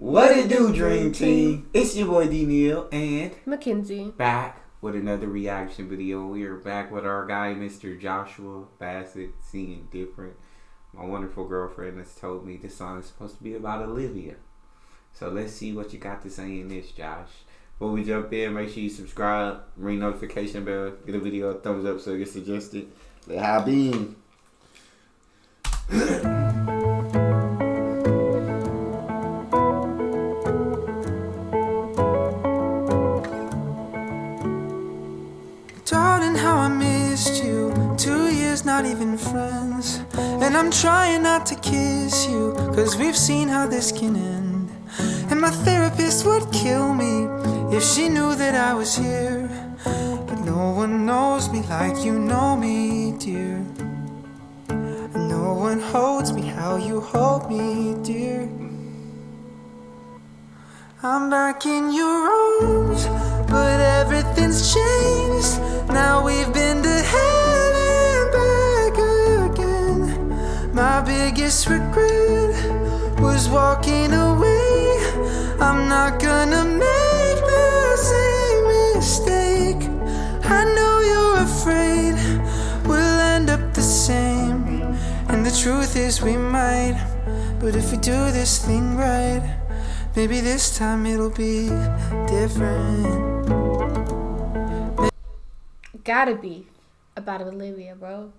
What it do, Dream Team? It's your boy Neal and Mackenzie. back with another reaction video. We are back with our guy, Mr. Joshua Bassett, Seeing Different. My wonderful girlfriend has told me this song is supposed to be about Olivia. So let's see what you got to say in this, Josh. Before we jump in, make sure you subscribe, ring notification bell, get a video a thumbs up so it gets suggested. Let how beam. Darling, how I missed you. 2 years, not even friends. And I'm trying not to kiss you, cause we've seen how this can end. And my therapist would kill me if she knew that I was here. But no one knows me like you know me, dear. And no one holds me how you hold me, dear. I'm back in your arms, but everything's changed. Now we've been to hell and back again. My biggest regret was walking away. I'm not gonna make the same mistake. I know you're afraid we'll end up the same, and the truth is we might. But if we do this thing right, maybe this time it'll be different. Gotta be about Olivia, bro.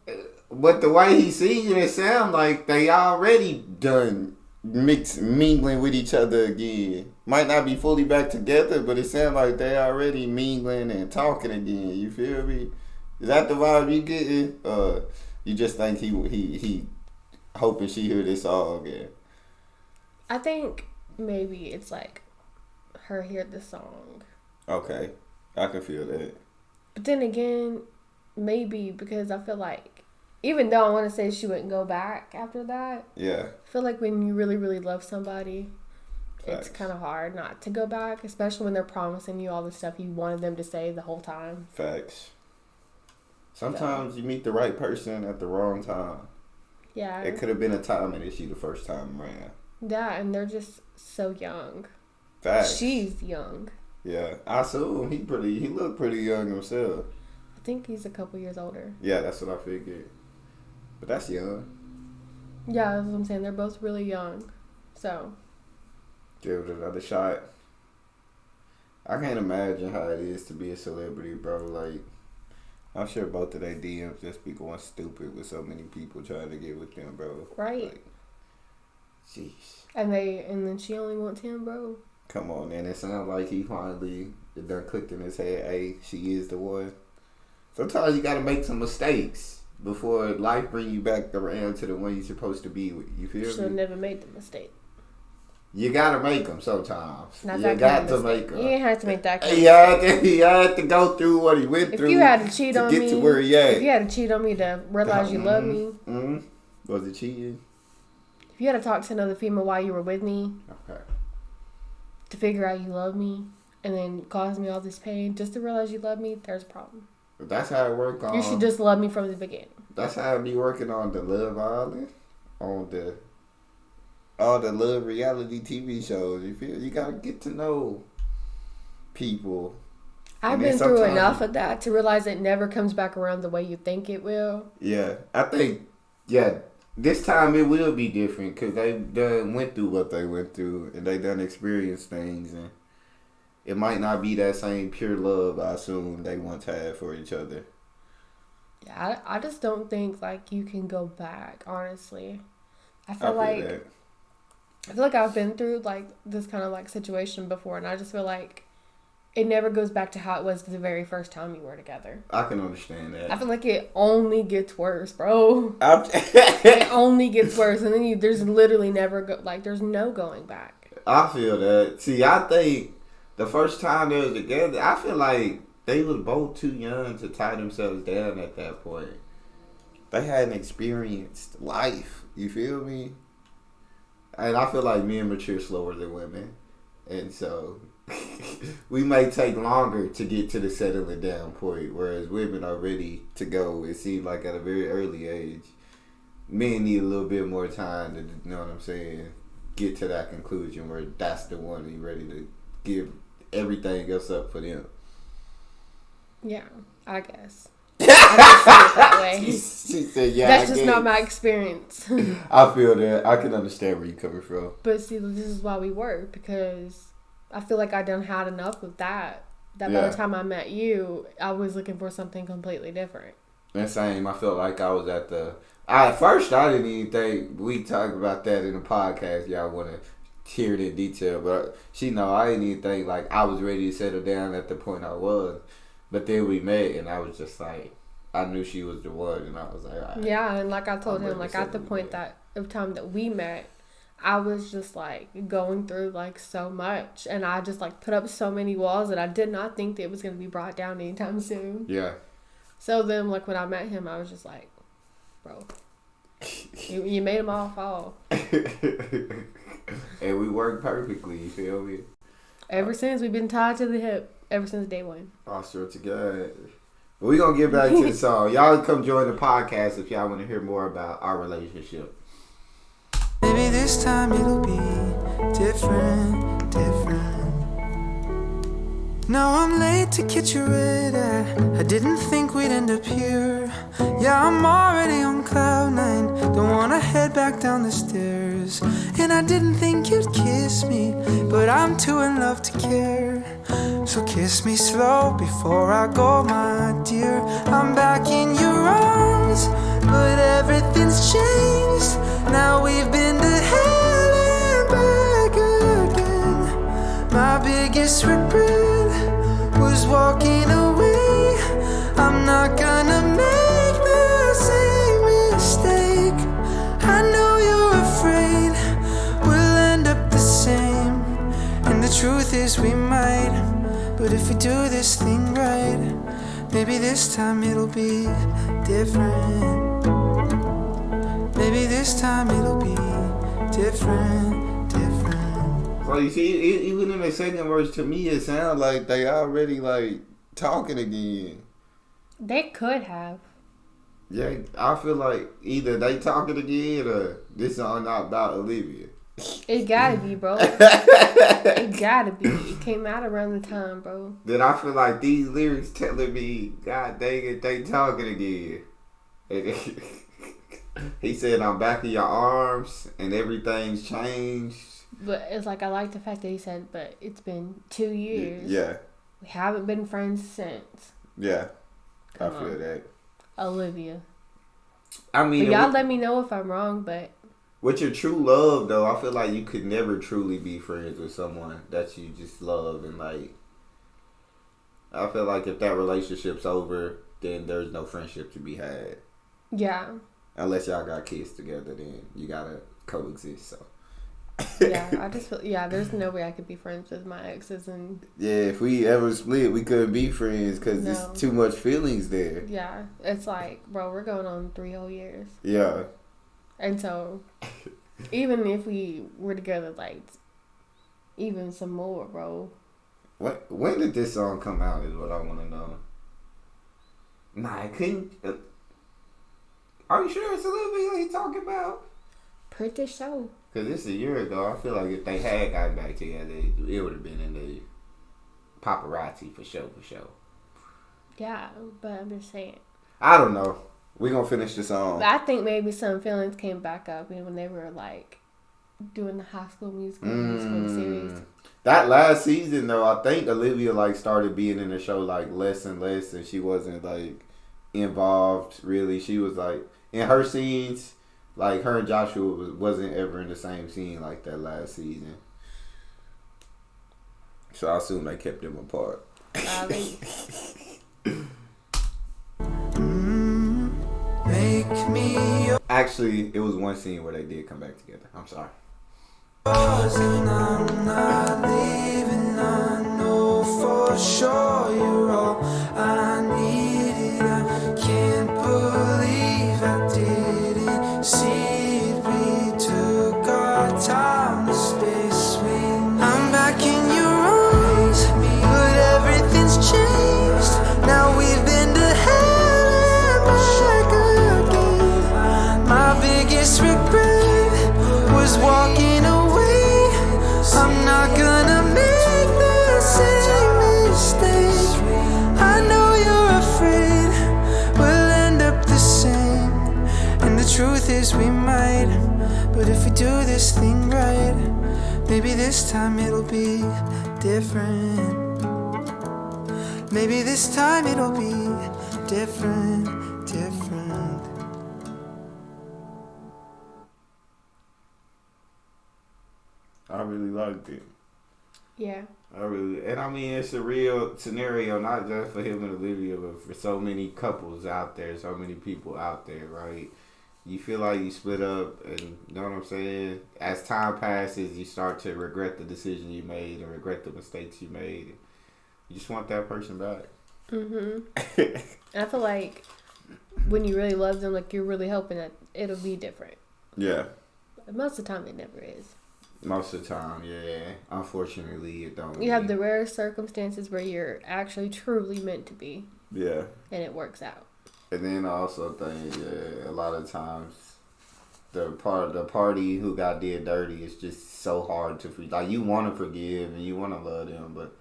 But the way he singing it sound like they already done mingling with each other again. Might not be fully back together, but it sound like they already mingling and talking again. You feel me? Is that the vibe you getting? You just think he hoping she hear this song again? I think maybe it's like her hear the song. Okay, I can feel that. But then again, maybe because I feel like, even though I want to say she wouldn't go back after that, Yeah. I feel like when you really, really love somebody, Facts. it's kind of hard not to go back, especially when they're promising you all the stuff you wanted them to say the whole time. Facts. Sometimes you meet the right person at the wrong time. Yeah. It could have been a timing issue the first time around. Yeah, and they're just so young. Facts. She's young. Yeah, I assume he looked pretty young himself. I think he's a couple years older. Yeah, that's what I figured. But that's young. Yeah, that's what I'm saying. They're both really young. So. Give it another shot. I can't imagine how it is to be a celebrity, bro. Like, I'm sure both of their DMs just be going stupid with so many people trying to get with them, bro. Right. Like, jeez. And then she only wants him, bro. Come on, man. It sounds like he finally it done clicked in his head. Hey, she is the one. Sometimes you gotta make some mistakes before life bring you back around to the one you're supposed to be with. You feel Should have me? never made the mistake. You gotta make them sometimes. Not you that got kind to of make mistake. them. You didn't have to make that kind He had to go through what he went through. If you had to cheat on get me, to where he at. if you had to cheat on me to realize you love me, Was it cheating? if you had to talk to another female while you were with me Okay. to figure out you love me, and then cause me all this pain just to realize you love me, there's a problem. That's how it work on. You should just love me from the beginning. That's how it be working on the Love Island, on all the love reality TV shows. You feel you gotta get to know people. I've And then been through sometimes- enough of that to realize it never comes back around the way you think it will. Yeah, I think this time it will be different because they done went through what they went through and they done experienced things, and it might not be that same pure love I assume they once had for each other. Yeah, I just don't think like you can go back. Honestly, I I feel like I've been through like this kind of like situation before, and I just feel like it never goes back to how it was the very first time you were together. I can understand that. I feel like it only gets worse, bro. It only gets worse, and then there's literally never there's no going back. I feel that. See, I think the first time they was together, I feel like they was both too young to tie themselves down at that point. They hadn't experienced life. You feel me? And I feel like men mature slower than women. And so we may take longer to get to the settling down point, whereas women are ready to go, it seems like, at a very early age. Men need a little bit more time to, you know what I'm saying, get to that conclusion where that's the one you ready to give everything else up for them. Yeah, I guess. I don't see it that way. She said, yeah, that's just not my experience. I feel that. I can understand where you're coming from. But see, this is why we work, because I feel like I done had enough of that. That by the time I met you, I was looking for something completely different. And same. I felt like I was at the... at first, I didn't even think... We talked about that in the podcast. Y'all want to hear it in detail. But I didn't even think like I was ready to settle down at the point I was. But then we met, and I was just like... I knew she was the one, and I was like... Right, yeah, and like I told him, like at the point of time that we met, I was just like going through like so much, and I just like put up so many walls that I did not think that it was going to be brought down anytime soon. Yeah. So then like when I met him, I was just like, bro, you made them all fall. And we worked perfectly, you feel me? Ever since, we've been tied to the hip ever since day one. I swear to God. We're going to get back to the song. Y'all come join the podcast if y'all want to hear more about our relationship. Maybe this time it'll be different. Now I'm late to catch your radar. I didn't think we'd end up here. Yeah, I'm already on cloud 9. Don't wanna head back down the stairs. And I didn't think you'd kiss me, but I'm too in love to care. So kiss me slow before I go, my dear. I'm back in your arms, but everything's changed. Now we've been to hell and back again. My biggest regret was walking away. I'm not gonna make the same mistake. I know you're afraid we'll end up the same, and the truth is we might. But if we do this thing right, maybe this time it'll be different. Maybe this time it'll be different. So you see, even in the second verse, to me, it sounds like they already like talking again. They could have. Yeah, I feel like either they talking again or this song not about Olivia. It gotta be, bro. It gotta be. It came out around the time, bro. Then I feel like these lyrics telling me, God dang it, they talking again. He said, I'm back in your arms and everything's changed. But it's like, I like the fact that he said, but it's been 2 years. Yeah. We haven't been friends since. Yeah. I feel that. Olivia. I mean, but y'all let me know if I'm wrong, but... With your true love, though, I feel like you could never truly be friends with someone that you just love. And, like, I feel like if that relationship's over, then there's no friendship to be had. Yeah. Unless y'all got kids together, then you gotta coexist, so. Yeah, I just feel, there's no way I could be friends with my exes. And yeah, if we ever split, we couldn't be friends because there's too much feelings there. Yeah, it's like, bro, we're going on 3 whole years. Yeah. And so, even if we were together, like, even some more, bro. When did this song come out is what I want to know. Nah, I couldn't... Are you sure it's Olivia he's talking about? Pretty sure. Because this is a year ago. I feel like if they had gotten back together, it would have been in the paparazzi for sure. Yeah, but I'm just saying. I don't know. We're going to finish the song. But I think maybe some feelings came back up when they were, like, doing the High School Musical series. That last season, though, I think Olivia, like, started being in the show, like, less and less, and she wasn't, like, involved, really. She was, like, in her scenes, like, her and Joshua wasn't ever in the same scene like that last season. So I assume they kept them apart. Make me Actually, it was one scene where they did come back together. I'm sorry. and I'm not leaving. I know for sure you're all I needed. I can't believe I didn't see it. We took our time to space. I'm back in your arms, but everything's changed. Now we've been to hell and back again. My biggest regret was walking away. years we might, but if we do this thing right, maybe this time it'll be different. Maybe this time it'll be different. I really liked it. Yeah. And I mean, it's a real scenario, not just for him and Olivia, but for so many couples out there, so many people out there, right? You feel like you split up, and you know what I'm saying? As time passes, you start to regret the decision you made and regret the mistakes you made. You just want that person back. I feel like when you really love them, like you're really hoping that it'll be different. Yeah. But most of the time, it never is. Most of the time, yeah. Unfortunately, it don't. You have the rare circumstances where you're actually truly meant to be. Yeah. And it works out. And then I also think a lot of times the party who got did dirty is just so hard to forgive. Like, you want to forgive and you want to love them, but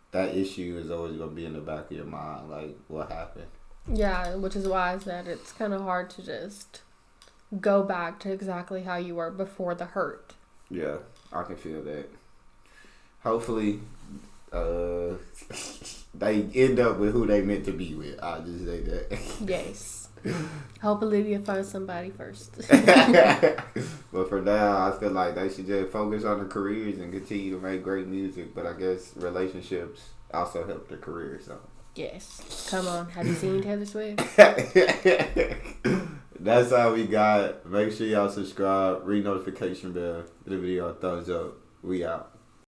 that issue is always going to be in the back of your mind. Like, what happened? Yeah, which is why I said it's kind of hard to just go back to exactly how you were before the hurt. Yeah, I can feel that. Hopefully, they end up with who they meant to be with. I'll just say that. Yes. Hope Olivia finds somebody first. But for now, I feel like they should just focus on their careers and continue to make great music. But I guess relationships also help their career. So. Yes. Come on. Have you seen Taylor Swift? That's all we got. Make sure y'all subscribe, ring notification bell, give the video a thumbs up. We out.